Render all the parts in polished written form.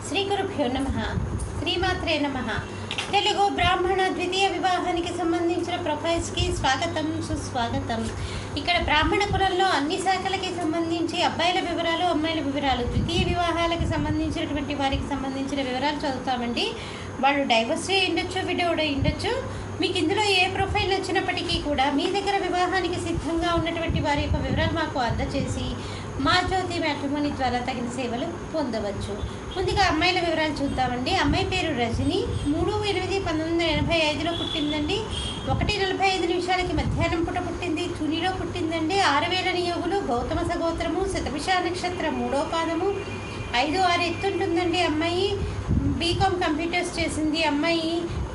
శ్రీ గురుభ్యో నమః. శ్రీమాత్రే నమః. తెలుగు బ్రాహ్మణ ద్వితీయ వివాహానికి సంబంధించిన ప్రొఫైల్స్కి స్వాగతం, సుస్వాగతం. ఇక్కడ బ్రాహ్మణ కులంలో అన్ని శాఖలకి సంబంధించి అబ్బాయిల వివరాలు, అమ్మాయిల వివరాలు, ద్వితీయ వివాహాలకు సంబంధించినటువంటి వారికి సంబంధించిన వివరాలు చదువుతామండి. వాళ్ళు డైవర్సీ ఉండొచ్చు, విడోడ్ ఉండొచ్చు. మీకు ఇందులో ఏ ప్రొఫైల్ వచ్చినప్పటికీ కూడా మీ దగ్గర వివాహానికి సిద్ధంగా ఉన్నటువంటి వారి యొక్క వివరాలు మాకు అందజేసి మా జ్యోతి మ్యాట్రిమోనీ ద్వారా తగిన సేవలు పొందవచ్చు. ముందుగా అమ్మాయిల వివరాలు చూద్దామండి. అమ్మాయి పేరు రజని, 3/8/1985లో పుట్టిందండి. 1:45 మధ్యాహ్నం పూట పుట్టింది. తునిలో పుట్టిందండి. 6000 నియోగులు, గౌతమ సగోత్రము, శతభిష నక్షత్రం 3వ పాదము, 5-6 ఎత్తుంటుందండి. అమ్మాయి బీకామ్ కంప్యూటర్స్ చేసింది.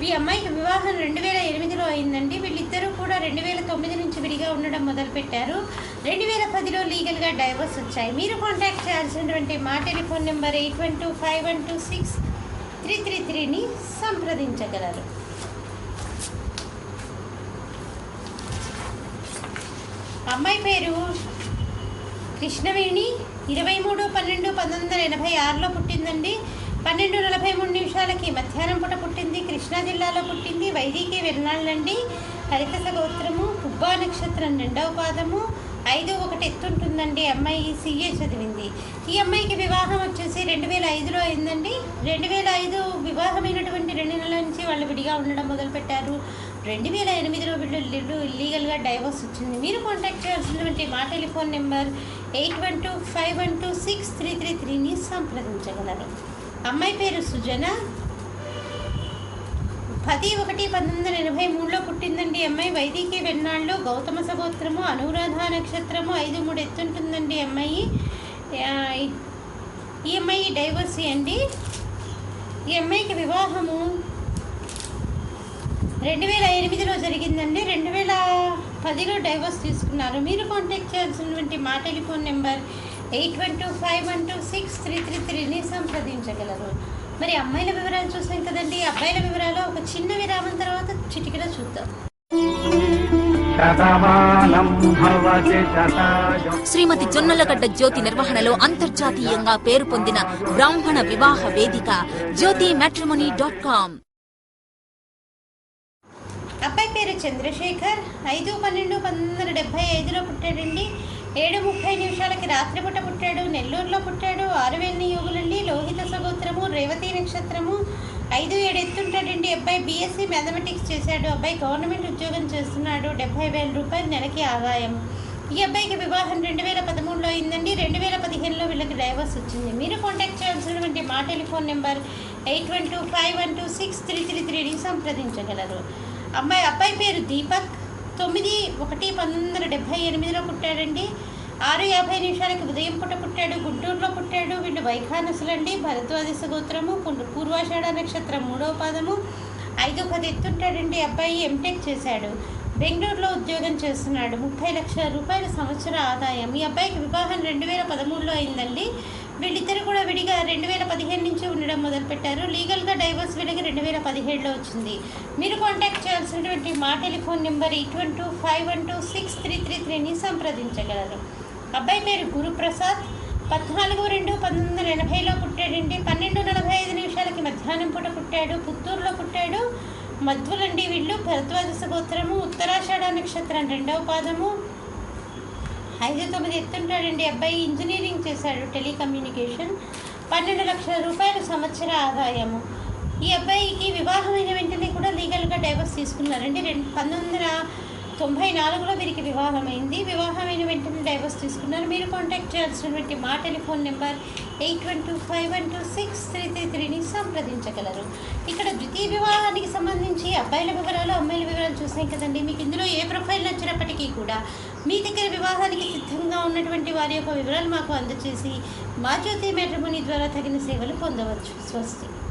ఈ అమ్మాయికి వివాహం 2008లో అయిందండి. వీళ్ళిద్దరూ కూడా 2009 నుంచి విడిగా ఉండడం మొదలుపెట్టారు. 2010లో లీగల్గా డైవర్స్ వచ్చాయి. మీరు కాంటాక్ట్ చేయాల్సినటువంటి మా టెలిఫోన్ నెంబర్ 8125126333ని సంప్రదించగలరు. అమ్మాయి పేరు కృష్ణవేణి, 23/12/1986లో పుట్టిందండి. 12:43 మధ్యాహ్నం పూట పుట్టింది. కృష్ణా జిల్లాలో పుట్టింది. వైదికి వెర్నాళ్ళండి. హరిత సగోత్రము, పుబ్బా నక్షత్రం 2వ పాదము, 5-1 ఎత్తుంటుందండి. అమ్మాయి CA చదివింది. ఈ అమ్మాయికి వివాహం వచ్చేసి 2005లో అయిందండి. 2005 వివాహమైనటువంటి 2 నెలల నుంచి వాళ్ళు విడిగా ఉండడం మొదలుపెట్టారు. 2008లో వీళ్ళు ఇల్లీగల్గా డైవర్స్ వచ్చింది. మీరు కాంటాక్ట్ చేయాల్సినటువంటి మా టెలిఫోన్ నెంబర్ 8125126333ని సంప్రదించగలరు. అమ్మాయి పేరు సుజన, 10/1/1983లో పుట్టిందండి. అమ్మాయి వైదికి వెన్నాళ్ళు, గౌతమ సగోత్రము, అనురాధ నక్షత్రము, 5-3 ఎత్తుంటుందండి. ఈ అమ్మాయి డైవర్సీ అండి. ఈ అమ్మాయికి వివాహము 2008లో జరిగిందండి. 2010లో డైవర్స్ తీసుకున్నారు. మీరు కాంటాక్ట్ చేయాల్సినటువంటి మా టెలిఫోన్ నెంబర్ 8125126333ని సంప్రదించగలరు. మరి అమ్మాయిల వివరాలు చూసాం కదండి. అబ్బాయిల వివరాలు ఒక చిన్న విరామం తర్వాత చిటికలో చూద్దాం. శ్రీమతి జొన్నలగడ్డ జ్యోతి నిర్వహణలో అంతర్జాతీయంగా పేరు పొందిన బ్రాహ్మణ వివాహ వేదిక జ్యోతిమ్యాట్రిమోనీ.com. అబ్బాయి పేరు చంద్రశేఖర్, 5/12/1975లో పుట్టాడండి. 7:30 రాత్రిపూట పుట్టాడు. నెల్లూరులో పుట్టాడు. 6000 నియోగులండి. లోహిత సగోత్రము, రేవతి నక్షత్రము, 5-7 ఎత్తుంటాడండి. అబ్బాయి BSc మ్యాథమెటిక్స్ చేశాడు. అబ్బాయి గవర్నమెంట్ ఉద్యోగం చేస్తున్నాడు. 70,000 రూపాయలు నెలకి ఆదాయం. ఈ అబ్బాయికి వివాహం 2013లో అయిందండి. 2015లో వీళ్ళకి డైవర్స్ వచ్చింది. మీరు కాంటాక్ట్ చేయాల్సినటువంటి మా టెలిఫోన్ నెంబర్ 8125126333ని సంప్రదించగలరు. అబ్బాయి పేరు దీపక్, 9/1/1978లో పుట్టాడండి. 6:50 ఉదయం పూట పుట్టాడు. గుంటూరులో పుట్టాడు. వీళ్ళు వైఖానసులండి. భరద్వాజ సగోత్రము, పూర్వాషాఢ నక్షత్రం 3వ పాదము, 5-10 ఎత్తుంటాడండి. అబ్బాయి MTech చేశాడు. బెంగళూరులో ఉద్యోగం చేస్తున్నాడు. 30 లక్షల రూపాయల సంవత్సర ఆదాయం. ఈ అబ్బాయికి వివాహం 2013లో అయిందండి. వీళ్ళిద్దరు కూడా విడిగా 2015 నుంచి ఉండడం మొదలుపెట్టారు. లీగల్గా డైవర్స్ వీళ్ళకి 2017లో వచ్చింది. మీరు కాంటాక్ట్ చేయాల్సినటువంటి మా టెలిఫోన్ నెంబర్ 8125126333ని సంప్రదించగలరు. అబ్బాయి పేరు గురుప్రసాద్, 14/2/1980లో పుట్టాడండి. 12:45 మధ్యాహ్నం పూట పుట్టాడు. పుత్తూరులో పుట్టాడు. మధ్వులండి వీళ్ళు. భరద్వాజ సగోత్రము, ఉత్తరాషాఢ నక్షత్రం 2వ పాదము, 5-9 ఎత్తుంటాడండి. అబ్బాయి ఇంజనీరింగ్ చేశాడు, టెలికమ్యూనికేషన్. 12 లక్షల రూపాయలు సంవత్సర ఆదాయము. ఈ అబ్బాయికి వివాహమైన వెంటనే కూడా లీగల్గా డైవర్స్ తీసుకున్నారండి. 1994లో వీరికి వివాహమైంది. వివాహమైన వెంటనే డైవర్స్ తీసుకున్నారు. మీరు కాంటాక్ట్ చేయాల్సినటువంటి మా టెలిఫోన్ నెంబర్ 8125126333ని సంప్రదించగలరు. ఇక్కడ ద్వితీయ వివాహానికి సంబంధించి అబ్బాయిల వివరాలు, అమ్మాయిల వివరాలు చూసాం కదండి. మీకు ఇందులో ఏ ప్రొఫైల్ నచ్చినప్పటికీ కూడా మీ దగ్గర వివాహానికి సిద్ధంగా ఉన్నటువంటి వారి యొక్క వివరాలు మాకు అందజేసి మా జ్యోతి మ్యాట్రిమోనీ ద్వారా తగిన సేవలు పొందవచ్చు. స్వస్తి.